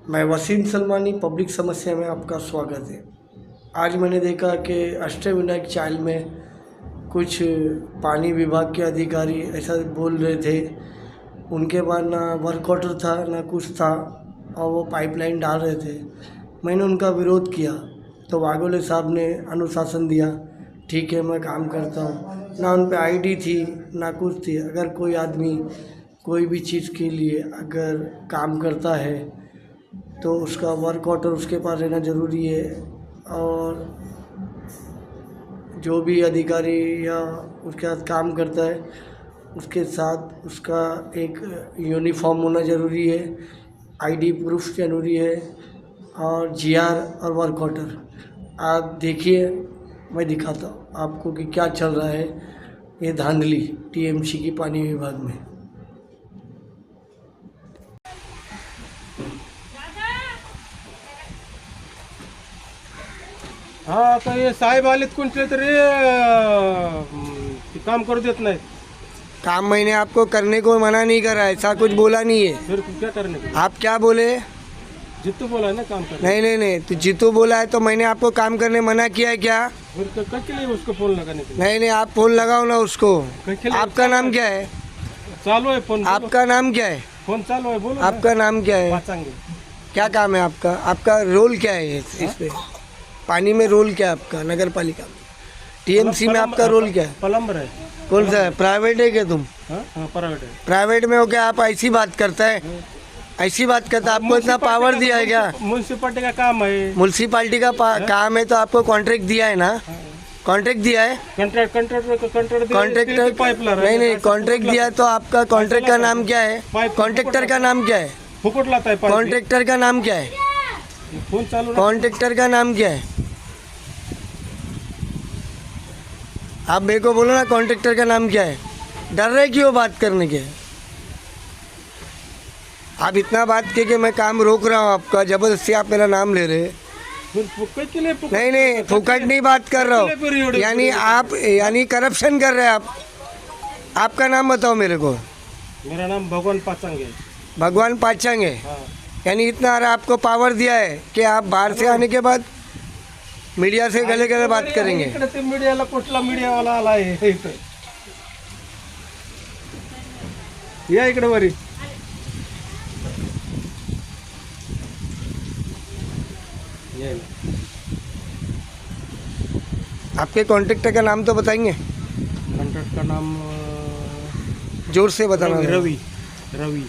मैं वसीम सलमानी, पब्लिक समस्या में आपका स्वागत है। आज मैंने देखा कि अष्टविनायक चाइल में कुछ पानी विभाग के अधिकारी ऐसा बोल रहे थे, उनके बाद ना वर्क ऑर्डर था ना कुछ था और वो पाइपलाइन डाल रहे थे। मैंने उनका विरोध किया तो वाघोले साहब ने अनुशासन दिया, ठीक है मैं काम करता हूँ। ना उन पे आईडी थी ना कुछ थी। अगर कोई आदमी कोई भी चीज़ के लिए अगर काम करता है तो उसका वर्क ऑर्डर उसके पास रहना ज़रूरी है, और जो भी अधिकारी या उसके साथ काम करता है उसके साथ उसका एक यूनिफॉर्म होना ज़रूरी है, आईडी प्रूफ ज़रूरी है, और जीआर और वर्क ऑर्डर। आप देखिए, मैं दिखाता हूँ आपको कि क्या चल रहा है ये धांधली टीएमसी की पानी विभाग में। हा तर हे साहेब आलेत कोणते तरी काम करू देत नाही। काम मैंने आपको करने को मना नहीं करा, ऐसा कुछ बोला नहीं है। फिर क्या करने को? आप क्या बोले? जितू बोला है ना काम करने। नहीं नहीं नहीं, तो जीतू बोला है तो मैंने आपको काम करने मना किया है क्या? फिर तो कब के लिए उसको फोन लगाने के लिए? नहीं नहीं, आप फोन लगाओ ना उसको। कब आपका नाम क्या है? चालू है फोन। आपका नाम क्या है? फोन चालू है, बोलो। आपका नाम क्या है? पाचांगे। क्या काम है आपका? आपका रोल क्या है इस पे? पानी में रोल क्या है आपका? नगर पालिका में टीएमसी में आपका रोल क्या है? प्लम्बर है। कौन सा है? प्राइवेट है क्या तुम? हाँ प्राइवेट है। प्राइवेट में हो क्या? आप ऐसी बात करता है, ऐसी बात करता है? आपको इतना पावर दिया है क्या? म्यूनसिपालिटी का काम है। म्यूनसिपालिटी का काम है तो आपको कॉन्ट्रैक्ट दिया है ना? कॉन्ट्रैक्ट दिया है? कॉन्ट्रैक्टर पाइपलाइन नहीं नहीं, कॉन्ट्रैक्ट दिया है तो आपका कॉन्ट्रैक्ट का नाम क्या है? कॉन्ट्रैक्टर का नाम क्या है? फुकट लाता है। कॉन्ट्रैक्टर का नाम क्या है? फोन चालू। कॉन्ट्रैक्टर का नाम क्या है? आप मेरे को बोलो ना, कॉन्ट्रैक्टर का नाम क्या है? डर रहे क्यों बात करने के? आप इतना बात के मैं काम रोक रहा हूँ आपका, जबरदस्ती आप मेरा नाम ले रहे। नहीं नहीं, फुकट नहीं बात कर रहा हूँ, यानी आप करप्शन कर रहे हैं आप। आपका नाम बताओ मेरे को। मेरा नाम भगवान पाचांगे। भगवान पाचांगे। यानी इतना आपको पावर दिया है कि आप बाहर से आने के बाद मीडिया से गले गले बात करेंगे। मीडियाला कुठला मीडिया वाला आला आहे इथं? या इकडे वरी। आपके कॉन्ट्रैक्टर का नाम तो बताएंगे? कॉन्ट्रैक्ट का नाम जोर से बताना। रवि। रवि।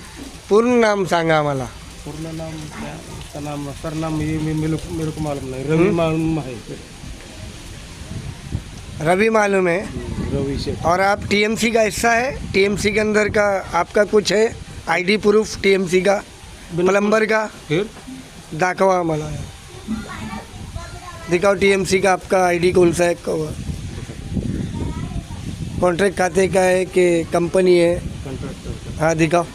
पूर्ण नाम सांगा आम्हाला। पूर्ण नाम क्या? उसका नाम सरनाम ये मेरे को मालूम नहीं। रवि मालूम है। रवि मालूम है। रवि से। और आप टीएमसी का हिस्सा है? टीएमसी के अंदर का आपका कुछ है आईडी प्रूफ टीएमसी का, प्लम्बर का? फिर दाखवा आम्हाला, दिखाओ टीएमसी का आपका आईडी कौन सा है? कॉन्ट्रैक्ट खाते का है कि कंपनी है? कॉन्ट्रैक्टर। हाँ दिखाओ।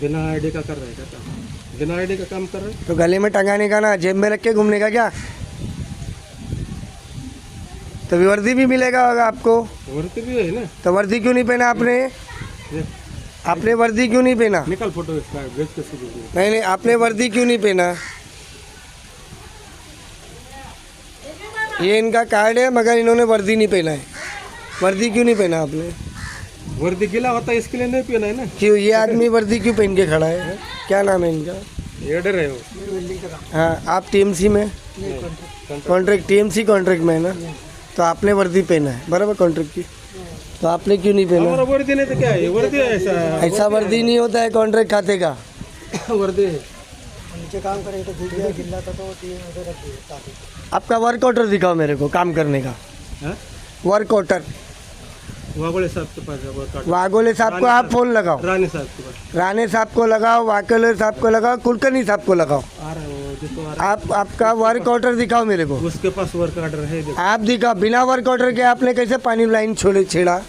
बिना आईडी का कर रहे हैं क्या? बिना आईडी का काम कर रहे हैं? तो गले में टंगाने का ना, जेब में रख के घूमने का क्या? तो वर्दी भी मिलेगा होगा आपको। वर्दी भी है ना? तो वर्दी क्यों नहीं पहना आपने? आपने वर्दी क्यों नहीं पहना? निकल फोटो इसका, भेज के सीधे। नहीं नहीं, आपने वर्दी क्यों नहीं पहना? ये इनका कार्ड है मगर इन्होंने वर्दी नहीं पहना है। वर्दी क्यों नहीं पहना आपने? वर्दी गीला होता है इसके लिए नहीं पहना है ना। क्यों ये आदमी वर्दी क्यों पहन के खड़ा है? क्या नाम है इनका? एडर है वो। हाँ, आप टीएमसी में कॉन्ट्रैक्ट, टीएमसी कॉन्ट्रैक्ट में है ना, तो आपने वर्दी पहना है बराबर कॉन्ट्रैक्ट की, तो आपने क्यों नहीं पहना? वर्दी नहीं तो क्या है? वर्दी है ऐसा। ऐसा वर्दी नहीं होता है कॉन्ट्रैक्ट खाते का। वर्दी है। नीचे काम करेंगे तो गिल्ला था तो आपका वर्क ऑर्डर दिखाओ मेरे को काम करने का। वर्क ऑर्डर वाघोले साहब के पास है। वाघोले साहब को आप फोन लगाओ। रानी साहब के पास। राणे साहब को लगाओ, वाघोले साहब को लगाओ, कुलकर्णी साहब को लगाओ। आ रहा है वो, जिसको आ रहा आप आपका वर्क ऑर्डर दिखाओ मेरे को। है। उसके पास वर्क ऑर्डर है। देखो। आप दिखाओ। बिना वर्क ऑर्डर के आपने कैसे पानी लाइन छेड़ा?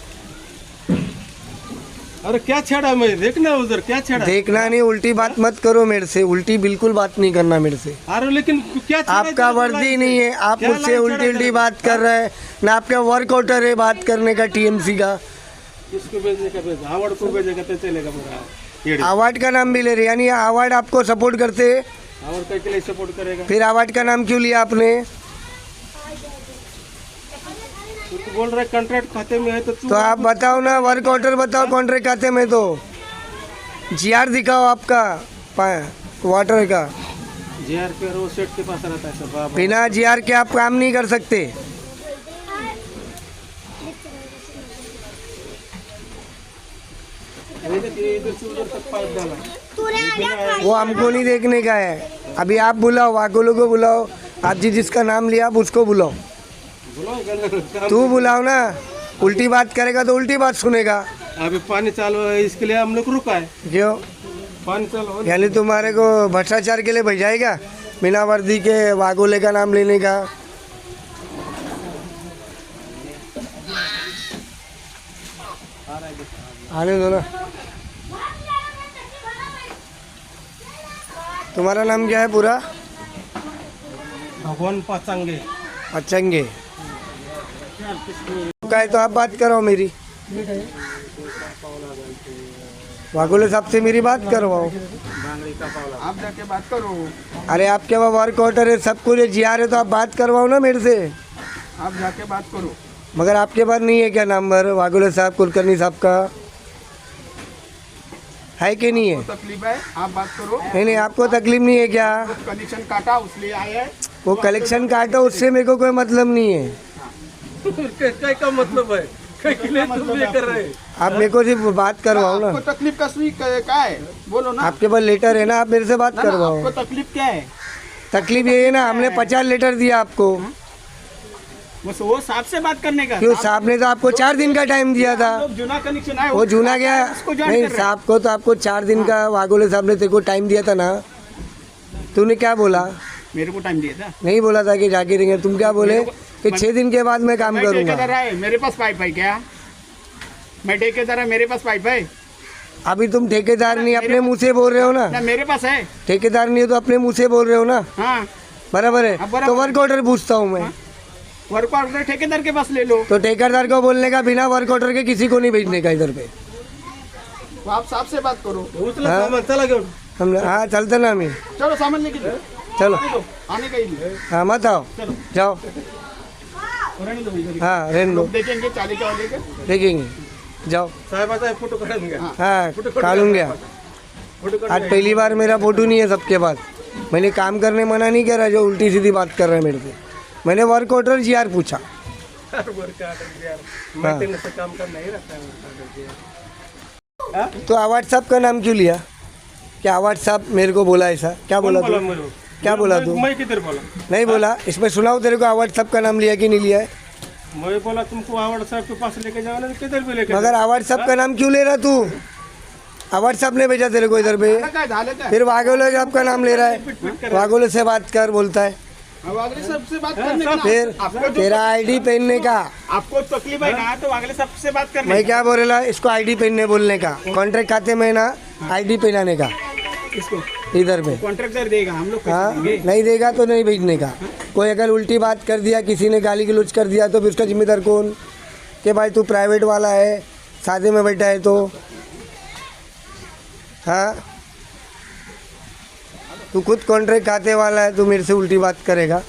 अरे क्या छेड़ा? मैं देखना उधर क्या छेड़ा? देखना नहीं, उल्टी बात मत करो मेरे से, उल्टी बिल्कुल बात नहीं करना मेरे से। अरे लेकिन क्या छेड़ा? आपका वर्दी नहीं है, आप मुझसे उल्टी उल्टी बात कर रहे हैं ना। आपका वर्क ऑर्डर है बात करने का टीएमसी का, किसको भेजने का भेज अवार्ड को भेजेगा तो चलेगा मेरा ये अवार्ड का नाम भी ले रहे, यानी अवार्ड आपको सपोर्ट करते, अवार्ड के लिए सपोर्ट करेगा। फिर अवार्ड का नाम क्यों लिया आपने? तू बोल रहा है कॉन्ट्रैक्ट खाते में है तो तो आप बताओ ना, वर्क ऑर्डर बताओ कॉन्ट्रैक्ट खाते में, तो जीआर दिखाओ आपका वाटर का। जीआर पे वो सेट के पास रहता है सब बाबा। बिना जीआर के आप काम नहीं कर सकते। इधर से उधर तक पाइप डाला। वो हमको नहीं देखने का है। अभी आप बुलाओ, वागोलो को बुलाओ, आप जिसका नाम लिया आप उसको बुलाओ। तू बुलाओ ना, उल्टी बात करेगा तो उल्टी बात सुनेगा। अभी पानी चालू है इसके लिए हम लोग रुका है। क्यों? पानी चालू हो यानी तुम्हारे को भ्रष्टाचार के लिए भेजाएगा बिना वर्दी के वागोले का नाम लेने का? आने दो ना। तुम्हारा नाम क्या है पूरा? भगवान पाचंगे। अच्छेंगे का है तो आप बात करो मेरी, वागोले साहब से मेरी बात करवाओ। आप जाके बात करो। अरे आपके वहाँ वर्क ऑर्डर है, सब कुछ जीआर है, तो आप बात करवाओ ना मेरे से। आप जाके बात करो। मगर आपके पास नहीं है क्या नंबर वागोले साहब, कुलकर्णी साहब का है कि नहीं है? तकलीफ है, आप बात करो। नहीं, आपको तकलीफ नहीं है क्या? कनेक्शन काटा उसलिए आए हैं। वो कलेक्शन काटो, उससे मेरे को कोई मतलब नहीं है। क्या का मतलब है? के लिए तुम ये कर रहे हैं? आप मेरे को सिर्फ बात करवाओ ना। आपको तकलीफ क्या है बोलो ना। आपके पास लेटर है ना, आप मेरे से बात करवाओ। आपको तकलीफ क्या है? तकलीफ ये है ना, हमने 50 लेटर दिया आपको। बस वो साहब से बात करने का। क्यों? साहब ने तो आपको 4 दिन का टाइम दिया था। जूना कनेक्शन है वो जूना गया उसको ज्वाइन नहीं, कर रहे हैं। साहब को तो आपको 4 दिन का वागोले साहब ने तेरे को टाइम दिया था ना। तूने क्या बोला? मेरे को टाइम दिया था। नहीं बोला था कि जाके रहेंगे, तुम क्या बोले कि 6 दिन के बाद मैं काम मैं ठेकेदार करूंगा। है, मेरे पास पाइप है क्या? मैं ठेकेदार है, मेरे पास पाइप है अभी तुम ठेकेदार नहीं, अपने मुंह से बोल रहे हो ना। ना, मेरे पास है। ठेकेदार नहीं हो तो अपने मुंह से बोल रहे हो ना, हाँ, बराबर है। अब बराबर तो वर्क ऑर्डर पूछता हूँ मैं। वर्क ऑर्डर ठेकेदार के पास ले लो। तो ठेकेदार को बोलने का, बिना वर्क ऑर्डर के किसी को नहीं भेजने का इधर पे। तो आप साहब से बात करो। हाँ? चला हम हाँ चलते ना हमें। चलो सामान लेके जाओ। चलो आने का ही नहीं। हाँ, मत आओ, चलो जाओ। रहने दो इधर ही। हाँ रहने दो, लोग देखेंगे 40 का वाले के। देखेंगे, जाओ। साहब आता है, फोटो करेंगे। हाँ काटूंगा। आज पहली बार मेरा फोटो नहीं है सबके पास। मैंने काम करने मना नहीं करा, जो उल्टी सीधी बात कर रहे हैं मेरे से। मैंने वर्क ऑर्डर जीआर पूछा। काम करना ही रहता है। तो अवार्ड साहब का नाम क्यों लिया? क्या अवार्ड साहब मेरे को बोला ऐसा? क्या बोला तू? क्या बोला तू? मैं किधर बोला? नहीं बोला। इसमें सुनाओ तेरे को अवार्ड साहब का नाम लिया कि नहीं लिया है? मैं बोला तुमको अवार्ड साहब के पास लेके जाओ ना, किधर भी लेके मगर अवार्ड साहब का नाम क्यों ले रहा तू? अवार्ड साहब ने भेजा तेरे को इधर पे, फिर वागोले साहब का नाम ले रहा है। वागोले से बात कर बोलता है, अगले सबसे बात करने का। फिर तेरा आईडी पहनने का। आपको तकलीफ है ना, तो अगले सबसे बात करने मैं क्या बोल रहा, इसको आईडी पहनने बोलने का। कॉन्ट्रैक्ट खाते में ना आईडी पहनाने का इसको इधर पे। कॉन्ट्रैक्टर देगा, हम लोग हाँ, कैसे देंगे? नहीं देगा तो नहीं भेजने का। कोई अगर उल्टी बात कर दिया, किसी ने गाली गलौज कर दिया, तो फिर उसका जिम्मेदार कौन? कि भाई तू प्राइवेट वाला है, सादे में बैठा है तो। हाँ, तू खुद कॉन्ट्रैक्ट खाते वाला है, तू मेरे से उल्टी बात करेगा।